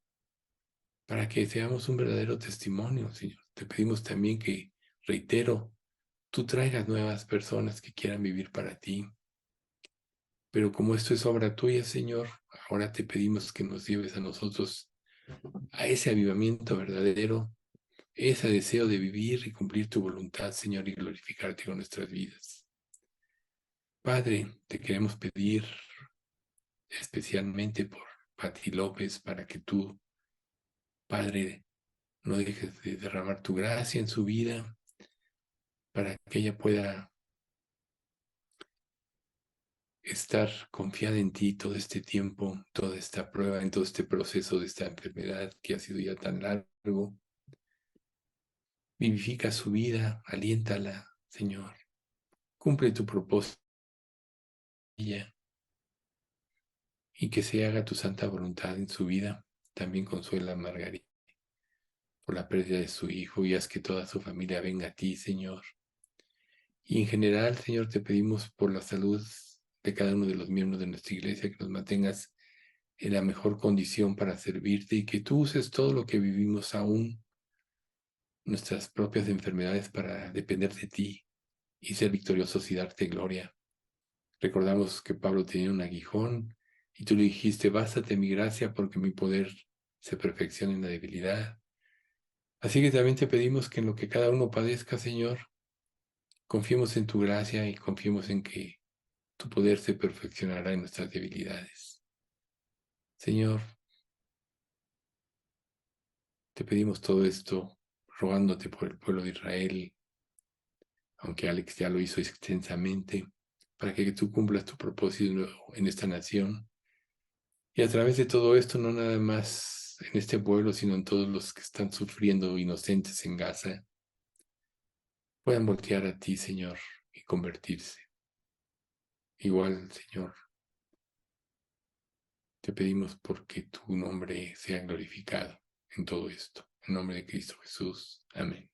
para que seamos un verdadero testimonio, Señor. Te pedimos también que, reitero, tú traigas nuevas personas que quieran vivir para ti. Pero como esto es obra tuya, Señor, ahora te pedimos que nos lleves a nosotros a ese avivamiento verdadero, ese deseo de vivir y cumplir tu voluntad, Señor, y glorificarte con nuestras vidas. Padre, te queremos pedir especialmente por Pati López, para que tú, Padre, no dejes de derramar tu gracia en su vida, para que ella pueda estar confiada en ti todo este tiempo, toda esta prueba, en todo este proceso de esta enfermedad que ha sido ya tan largo. Vivifica su vida, aliéntala, Señor. Cumple tu propósito y que se haga tu santa voluntad en su vida. También consuela a Margarita por la pérdida de su hijo y haz que toda su familia venga a ti, Señor. Y en general, Señor, te pedimos por la salud de cada uno de los miembros de nuestra iglesia, que nos mantengas en la mejor condición para servirte y que tú uses todo lo que vivimos aún, nuestras propias enfermedades, para depender de ti y ser victoriosos y darte gloria. Recordamos que Pablo tenía un aguijón y tú le dijiste, bástate mi gracia porque mi poder se perfecciona en la debilidad. Así que también te pedimos que en lo que cada uno padezca, Señor, confiemos en tu gracia y confiemos en que tu poder se perfeccionará en nuestras debilidades. Señor, te pedimos todo esto rogándote por el pueblo de Israel, aunque Alex ya lo hizo extensamente, para que tú cumplas tu propósito en esta nación. Y a través de todo esto, no nada más en este pueblo, sino en todos los que están sufriendo inocentes en Gaza, puedan voltear a ti, Señor, y convertirse. Igual, Señor, te pedimos porque tu nombre sea glorificado en todo esto. En nombre de Cristo Jesús. Amén.